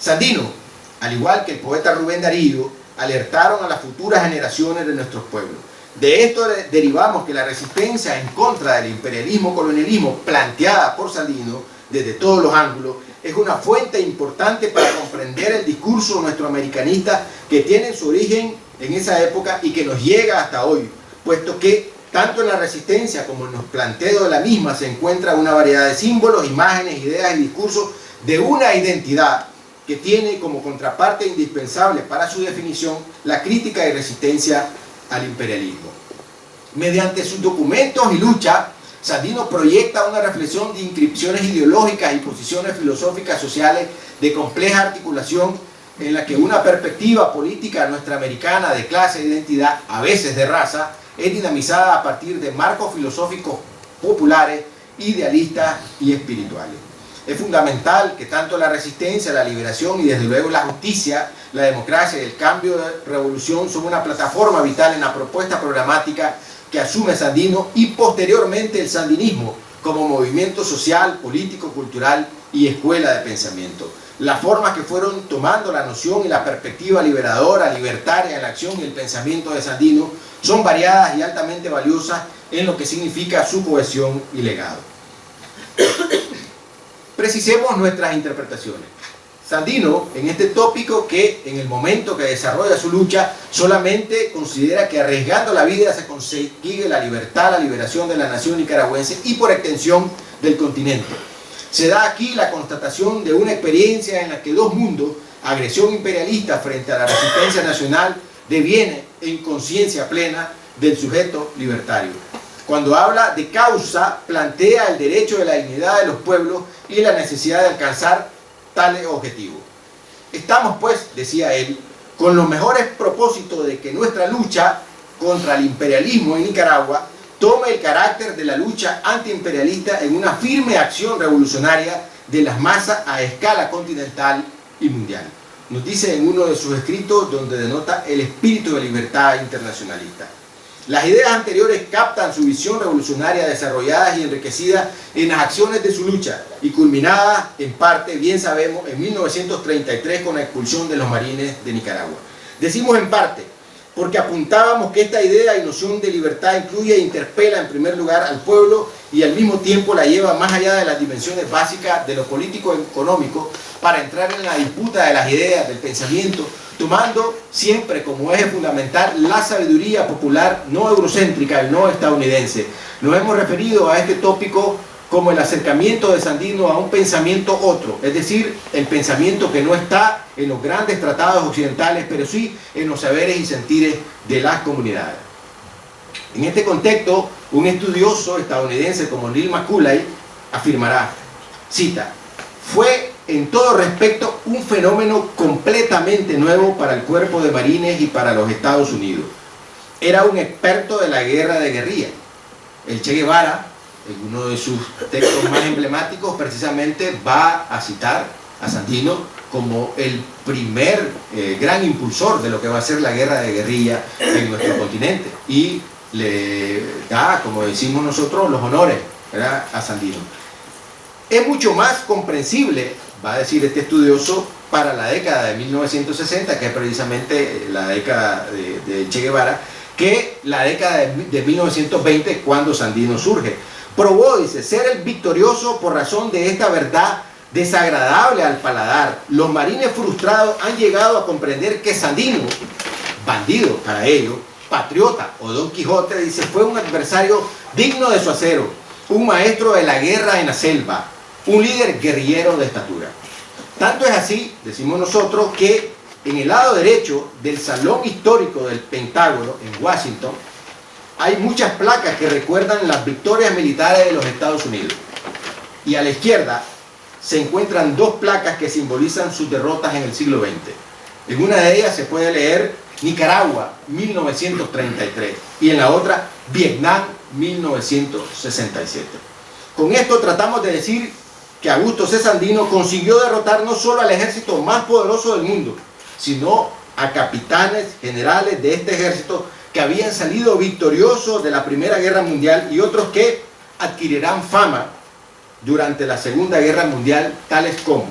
Sandino, al igual que el poeta Rubén Darío, alertaron a las futuras generaciones de nuestros pueblos. De esto derivamos que la resistencia en contra del imperialismo-colonialismo planteada por Sandino desde todos los ángulos es una fuente importante para comprender el discurso nuestroamericanista que tiene su origen en esa época y que nos llega hasta hoy, puesto que tanto en la resistencia como en los planteos de la misma se encuentra una variedad de símbolos, imágenes, ideas y discursos de una identidad que tiene como contraparte indispensable para su definición la crítica y resistencia al imperialismo. Mediante sus documentos y lucha, Sandino proyecta una reflexión de inscripciones ideológicas y posiciones filosóficas sociales de compleja articulación en la que una perspectiva política nuestroamericana de clase e identidad, a veces de raza, es dinamizada a partir de marcos filosóficos populares, idealistas y espirituales. Es fundamental que tanto la resistencia, la liberación y desde luego la justicia, la democracia y el cambio de revolución son una plataforma vital en la propuesta programática que asume Sandino y posteriormente el sandinismo como movimiento social, político, cultural y escuela de pensamiento. Las formas que fueron tomando la noción y la perspectiva liberadora, libertaria en la acción y el pensamiento de Sandino son variadas y altamente valiosas en lo que significa su cohesión y legado. Precisemos nuestras interpretaciones. Sandino, en este tópico que en el momento que desarrolla su lucha, solamente considera que arriesgando la vida se consigue la libertad, la liberación de la nación nicaragüense y por extensión del continente. Se da aquí la constatación de una experiencia en la que dos mundos, agresión imperialista frente a la resistencia nacional, deviene en conciencia plena del sujeto libertario. Cuando habla de causa, plantea el derecho de la dignidad de los pueblos y la necesidad de alcanzar tales objetivos. Estamos, pues, decía él, con los mejores propósitos de que nuestra lucha contra el imperialismo en Nicaragua tome el carácter de la lucha antiimperialista en una firme acción revolucionaria de las masas a escala continental y mundial. Nos dice en uno de sus escritos donde denota el espíritu de libertad internacionalista. Las ideas anteriores captan su visión revolucionaria desarrolladas y enriquecidas en las acciones de su lucha y culminadas en parte, bien sabemos, en 1933 con la expulsión de los marines de Nicaragua. Decimos en parte porque apuntábamos que esta idea y noción de libertad incluye e interpela en primer lugar al pueblo y al mismo tiempo la lleva más allá de las dimensiones básicas de lo político y económico para entrar en la disputa de las ideas, del pensamiento, tomando siempre como eje fundamental la sabiduría popular no eurocéntrica y no estadounidense. Nos hemos referido a este tópico como el acercamiento de Sandino a un pensamiento otro, es decir, el pensamiento que no está en los grandes tratados occidentales, pero sí en los saberes y sentires de las comunidades. En este contexto, un estudioso estadounidense como Neil Macaulay afirmará, cita, fue en todo respecto un fenómeno completamente nuevo para el cuerpo de marines y para los Estados Unidos. Era un experto de la guerra de guerrilla. El Che Guevara, en uno de sus textos más emblemáticos, precisamente va a citar a Sandino como el primer gran impulsor de lo que va a ser la guerra de guerrilla en nuestro continente. Y le da, como decimos nosotros, los honores, ¿verdad?, a Sandino. Es mucho más comprensible, va a decir este estudioso, para la década de 1960, que es precisamente la década de Che Guevara, que la década de 1920, cuando Sandino surge. Probó, dice, ser el victorioso por razón de esta verdad desagradable al paladar. Los marines frustrados han llegado a comprender que Sandino, bandido para ellos, patriota o Don Quijote, dice, fue un adversario digno de su acero, un maestro de la guerra en la selva, un líder guerrillero de estatura. Tanto es así, decimos nosotros, que en el lado derecho del Salón Histórico del Pentágono en Washington hay muchas placas que recuerdan las victorias militares de los Estados Unidos. Y a la izquierda se encuentran dos placas que simbolizan sus derrotas en el siglo XX. En una de ellas se puede leer Nicaragua, 1933, y en la otra Vietnam, 1967. Con esto tratamos de decir que Augusto C. Sandino consiguió derrotar no solo al ejército más poderoso del mundo, sino a capitanes generales de este ejército que habían salido victoriosos de la Primera Guerra Mundial y otros que adquirirán fama durante la Segunda Guerra Mundial, tales como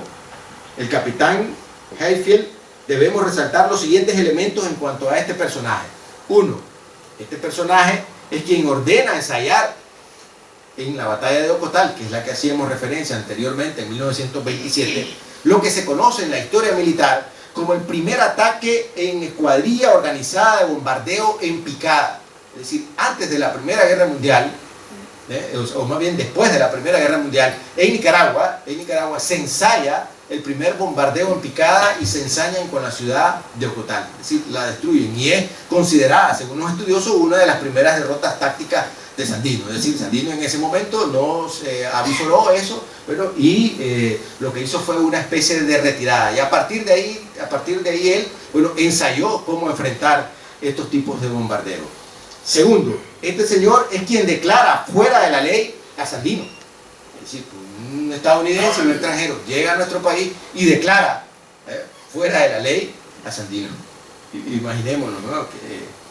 el capitán Hayfield. Debemos resaltar los siguientes elementos en cuanto a este personaje. Uno, este personaje es quien ordena ensayar en la batalla de Ocotal, que es la que hacíamos referencia anteriormente en 1927, lo que se conoce en la historia militar como el primer ataque en escuadrilla organizada de bombardeo en picada. Es decir, antes de la Primera Guerra Mundial, o más bien después de la Primera Guerra Mundial, en Nicaragua se ensaya el primer bombardeo en picada y se ensañan con la ciudad de Ocotal, es decir, la destruyen, y es considerada, según los estudiosos, una de las primeras derrotas tácticas de Sandino. Es decir, Sandino en ese momento no se avisoró eso, pero lo que hizo fue una especie de retirada, y a partir de ahí él, bueno, ensayó cómo enfrentar estos tipos de bombardeo. Segundo, este señor es quien declara fuera de la ley a Sandino, es decir, un estadounidense, un extranjero, llega a nuestro país y declara fuera de la ley a Sandino. Imaginémonos, ¿no?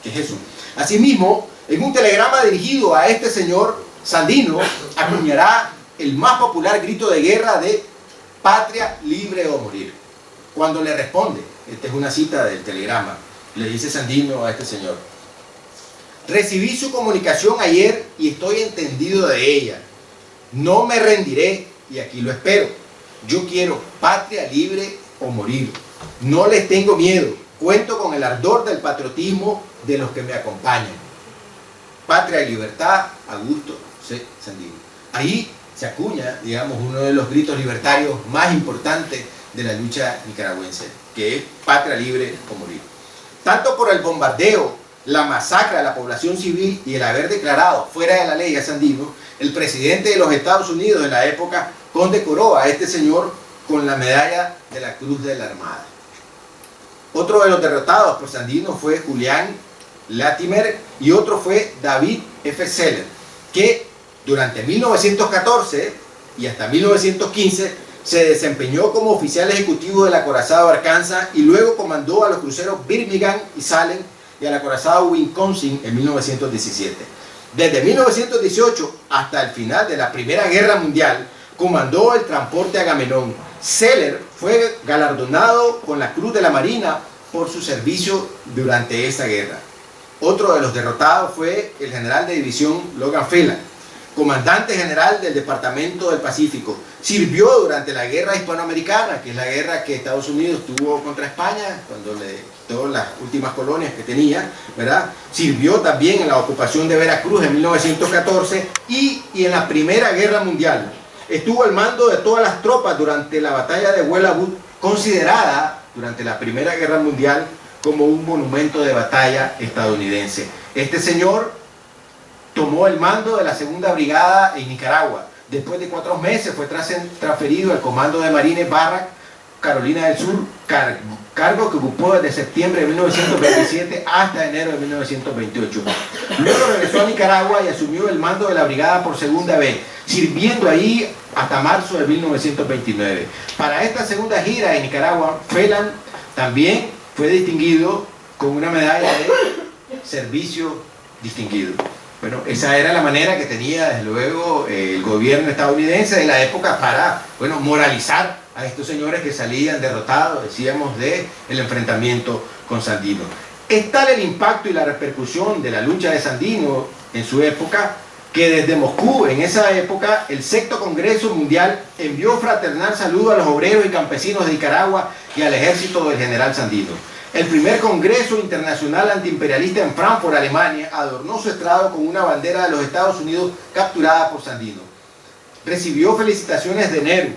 ¿Qué es eso? Asimismo, en un telegrama dirigido a este señor, Sandino acuñará el más popular grito de guerra de patria libre o morir. Cuando le responde, esta es una cita del telegrama, le dice Sandino a este señor: recibí su comunicación ayer y estoy entendido de ella. No me rendiré y aquí lo espero. Yo quiero patria libre o morir. No les tengo miedo. Cuento con el ardor del patriotismo de los que me acompañan. Patria y libertad, Augusto C. Sandino. Ahí se acuña, digamos, uno de los gritos libertarios más importantes de la lucha nicaragüense, que es patria libre o morir. Tanto por el bombardeo, la masacre a la población civil y el haber declarado fuera de la ley a Sandino, el presidente de los Estados Unidos de la época condecoró a este señor con la medalla de la Cruz de la Armada. Otro de los derrotados por Sandino fue Julián Latimer y otro fue David F. Seller, que durante 1914 y hasta 1915 se desempeñó como oficial ejecutivo del acorazado Arkansas y luego comandó a los cruceros Birmingham y Salem y al acorazado Wisconsin en 1917. Desde 1918 hasta el final de la Primera Guerra Mundial comandó el transporte Agamenón. Seller fue galardonado con la Cruz de la Marina por su servicio durante esta guerra. Otro de los derrotados fue el general de división Logan Phelan, comandante general del Departamento del Pacífico. Sirvió durante la guerra hispanoamericana, que es la guerra que Estados Unidos tuvo contra España, cuando le quitó las últimas colonias que tenía, ¿verdad? Sirvió también en la ocupación de Veracruz en 1914 y en la Primera Guerra Mundial. Estuvo al mando de todas las tropas durante la batalla de Bull, considerada durante la Primera Guerra Mundial como un monumento de batalla estadounidense. Este señor tomó el mando de la Segunda Brigada en Nicaragua. Después de 4 meses fue transferido al Comando de Marines Barrack, Carolina del Sur, cargo que ocupó desde septiembre de 1927 hasta enero de 1928. Luego regresó a Nicaragua y asumió el mando de la brigada por segunda vez, sirviendo ahí hasta marzo de 1929. Para esta segunda gira en Nicaragua, Phelan también fue distinguido con una medalla de servicio distinguido. Bueno, esa era la manera que tenía, desde luego, el gobierno estadounidense de la época para, bueno, moralizar a estos señores que salían derrotados, decíamos, del enfrentamiento con Sandino. Es tal el impacto y la repercusión de la lucha de Sandino en su época, que desde Moscú, en esa época, el Sexto Congreso Mundial envió fraternal saludo a los obreros y campesinos de Nicaragua y al ejército del general Sandino. El primer Congreso Internacional Antiimperialista en Frankfurt, Alemania, adornó su estrado con una bandera de los Estados Unidos capturada por Sandino. Recibió felicitaciones de Nehru,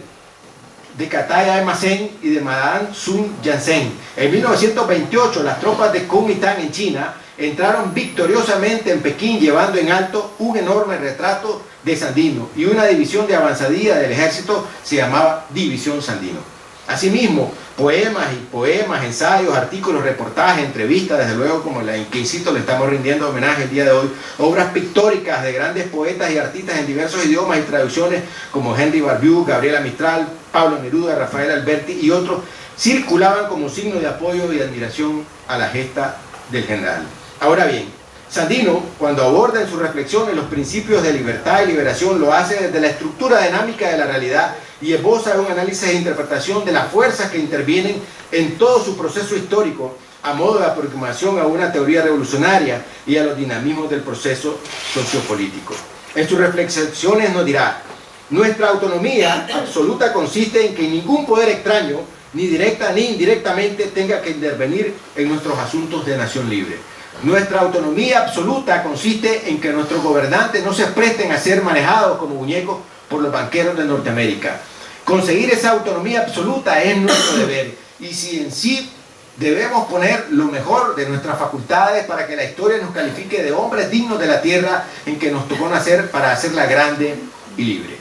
de Kataya Masen y de Madame Sun Yat-sen. En 1928, las tropas de Kuomintang en China entraron victoriosamente en Pekín, llevando en alto un enorme retrato de Sandino, y una división de avanzadilla del ejército se llamaba División Sandino. Asimismo, poemas, ensayos, artículos, reportajes, entrevistas, desde luego, como la en que, insisto, le estamos rindiendo homenaje el día de hoy, obras pictóricas de grandes poetas y artistas en diversos idiomas y traducciones como Henry Barbieux, Gabriela Mistral, Pablo Neruda, Rafael Alberti y otros, circulaban como signo de apoyo y admiración a la gesta del general. Ahora bien, Sandino, cuando aborda en sus reflexiones los principios de libertad y liberación, lo hace desde la estructura dinámica de la realidad y esboza un análisis e interpretación de las fuerzas que intervienen en todo su proceso histórico, a modo de aproximación a una teoría revolucionaria y a los dinamismos del proceso sociopolítico. En sus reflexiones nos dirá: nuestra autonomía absoluta consiste en que ningún poder extraño, ni directa ni indirectamente, tenga que intervenir en nuestros asuntos de nación libre. Nuestra autonomía absoluta consiste en que nuestros gobernantes no se presten a ser manejados como muñecos por los banqueros de Norteamérica. Conseguir esa autonomía absoluta es nuestro deber, y si en sí debemos poner lo mejor de nuestras facultades para que la historia nos califique de hombres dignos de la tierra en que nos tocó nacer para hacerla grande y libre.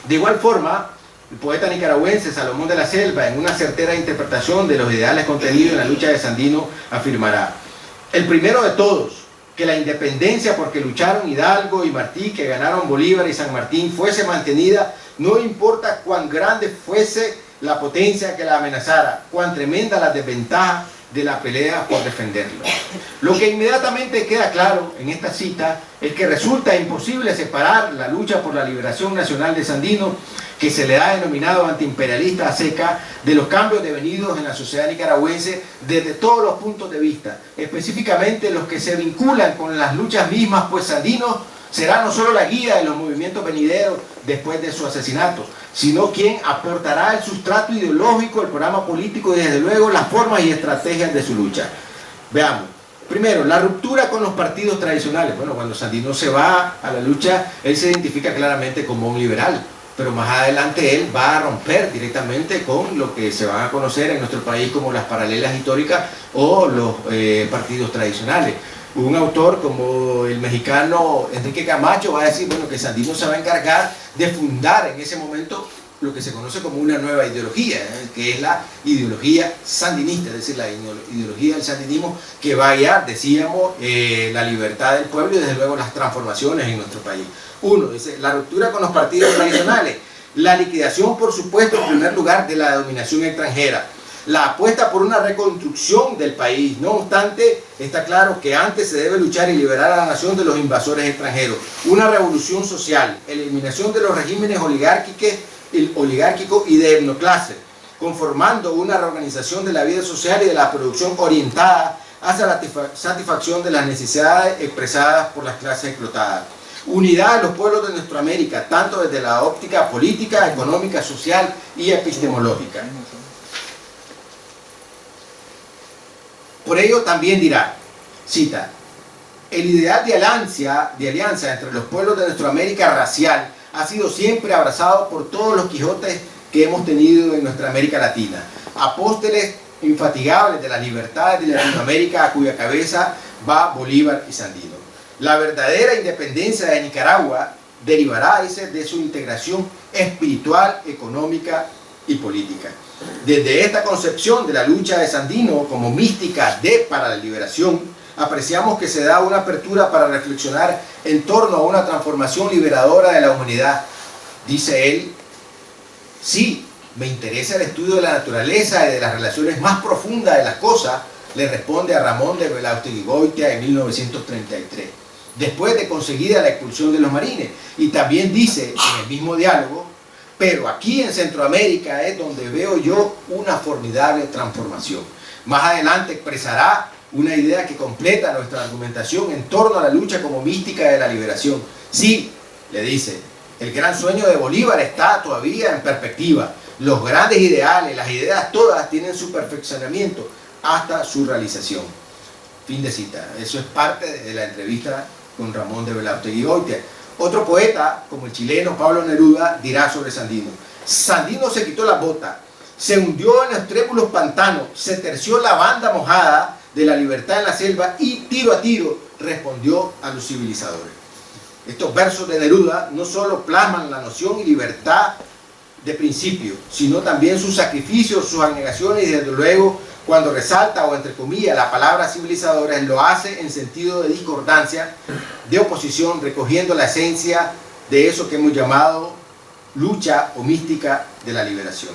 De igual forma, el poeta nicaragüense Salomón de la Selva, en una certera interpretación de los ideales contenidos en la lucha de Sandino, afirmará: el primero de todos, que la independencia por que lucharon Hidalgo y Martí, que ganaron Bolívar y San Martín, fuese mantenida No importa cuán grande fuese la potencia que la amenazara, cuán tremenda la desventaja de la pelea por defenderlo. Lo que inmediatamente queda claro en esta cita es que resulta imposible separar la lucha por la liberación nacional de Sandino, que se le ha denominado antiimperialista a seca, de los cambios devenidos en la sociedad nicaragüense desde todos los puntos de vista, específicamente los que se vinculan con las luchas mismas, pues Sandino será no solo la guía de los movimientos venideros después de su asesinato, sino quien aportará el sustrato ideológico, el programa político y desde luego las formas y estrategias de su lucha. Veamos. Primero, la ruptura con los partidos tradicionales. Bueno, cuando Sandino se va a la lucha, él se identifica claramente como un liberal, pero más adelante él va a romper directamente con lo que se van a conocer en nuestro país como las paralelas históricas o los partidos tradicionales. Un autor como el mexicano Enrique Camacho va a decir, bueno, que Sandino se va a encargar de fundar en ese momento lo que se conoce como una nueva ideología, que es la ideología sandinista, es decir, la ideología del sandinismo que va a guiar, decíamos, la libertad del pueblo y desde luego las transformaciones en nuestro país. Uno, dice, la ruptura con los partidos tradicionales, la liquidación, por supuesto, en primer lugar, de la dominación extranjera, la apuesta por una reconstrucción del país. No obstante, está claro que antes se debe luchar y liberar a la nación de los invasores extranjeros. Una revolución social, eliminación de los regímenes oligárquicos y de etnoclase, conformando una reorganización de la vida social y de la producción orientada hacia la satisfacción de las necesidades expresadas por las clases explotadas. Unidad de los pueblos de nuestra América, tanto desde la óptica política, económica, social y epistemológica. Por ello también dirá, cita, el ideal de alianza entre los pueblos de nuestra América racial ha sido siempre abrazado por todos los Quijotes que hemos tenido en nuestra América Latina, apóstoles infatigables de las libertades de Latinoamérica, a cuya cabeza va Bolívar y Sandino. La verdadera independencia de Nicaragua derivará de su integración espiritual, económica y política. Desde esta concepción de la lucha de Sandino como mística para la liberación, apreciamos que se da una apertura para reflexionar en torno a una transformación liberadora de la humanidad. Dice él, sí, me interesa el estudio de la naturaleza y de las relaciones más profundas de las cosas, le responde a Ramón de Belaustegui-Goitia en 1933, después de conseguida la expulsión de los marines. Y también dice en el mismo diálogo, pero aquí en Centroamérica es donde veo yo una formidable transformación. Más adelante expresará una idea que completa nuestra argumentación en torno a la lucha como mística de la liberación. Sí, le dice, el gran sueño de Bolívar está todavía en perspectiva. Los grandes ideales, las ideas todas tienen su perfeccionamiento hasta su realización. Fin de cita. Eso es parte de la entrevista con Ramón de Belaustegui-Goitia. Otro poeta, como el chileno Pablo Neruda, dirá sobre Sandino. Sandino se quitó la bota, se hundió en los trémulos pantanos, se terció la banda mojada de la libertad en la selva y tiro a tiro respondió a los civilizadores. Estos versos de Neruda no solo plasman la noción y libertad de principio, sino también sus sacrificios, sus abnegaciones y desde luego cuando resalta o entre comillas la palabra civilizadores lo hace en sentido de discordancia, de oposición, recogiendo la esencia de eso que hemos llamado lucha o mística de la liberación.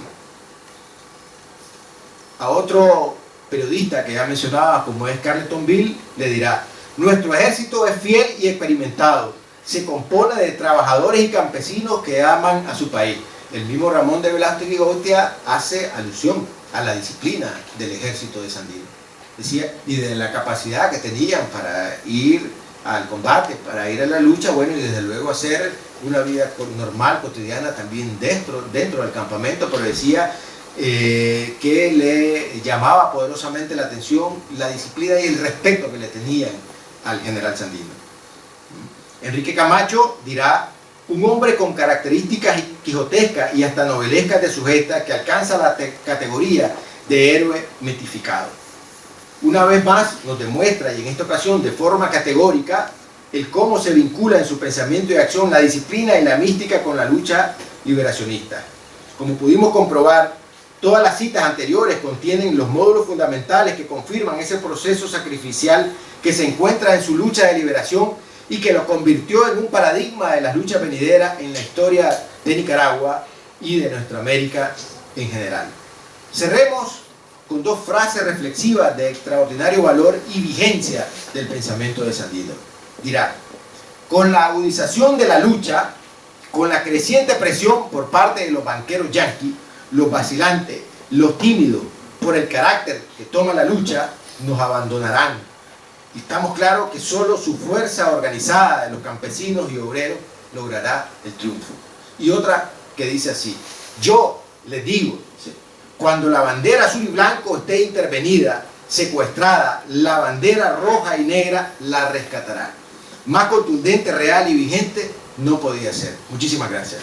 A otro periodista que ya mencionaba, como es Carleton Bill, le dirá, nuestro ejército es fiel y experimentado, se compone de trabajadores y campesinos que aman a su país. El mismo Ramón de Belaustegui-Goitia hace alusión a la disciplina del ejército de Sandino. Decía, y de la capacidad que tenían para ir al combate, para ir a la lucha, bueno, y desde luego hacer una vida normal, cotidiana también dentro del campamento, pero decía que le llamaba poderosamente la atención la disciplina y el respeto que le tenían al general Sandino. Enrique Camacho dirá, un hombre con características quijotescas y hasta novelescas de sujeta que alcanza la categoría de héroe mitificado. Una vez más nos demuestra, y en esta ocasión de forma categórica, el cómo se vincula en su pensamiento y acción la disciplina y la mística con la lucha liberacionista. Como pudimos comprobar, todas las citas anteriores contienen los módulos fundamentales que confirman ese proceso sacrificial que se encuentra en su lucha de liberación y que lo convirtió en un paradigma de las luchas venideras en la historia de Nicaragua y de nuestra América en general. Cerremos con dos frases reflexivas de extraordinario valor y vigencia del pensamiento de Sandino. Dirá: con la agudización de la lucha, con la creciente presión por parte de los banqueros yanquis, los vacilantes, los tímidos, por el carácter que toma la lucha, nos abandonarán. Y estamos claros que solo su fuerza organizada de los campesinos y obreros logrará el triunfo. Y otra que dice así: yo les digo, cuando la bandera azul y blanco esté intervenida, secuestrada, la bandera roja y negra la rescatará. Más contundente, real y vigente no podía ser. Muchísimas gracias.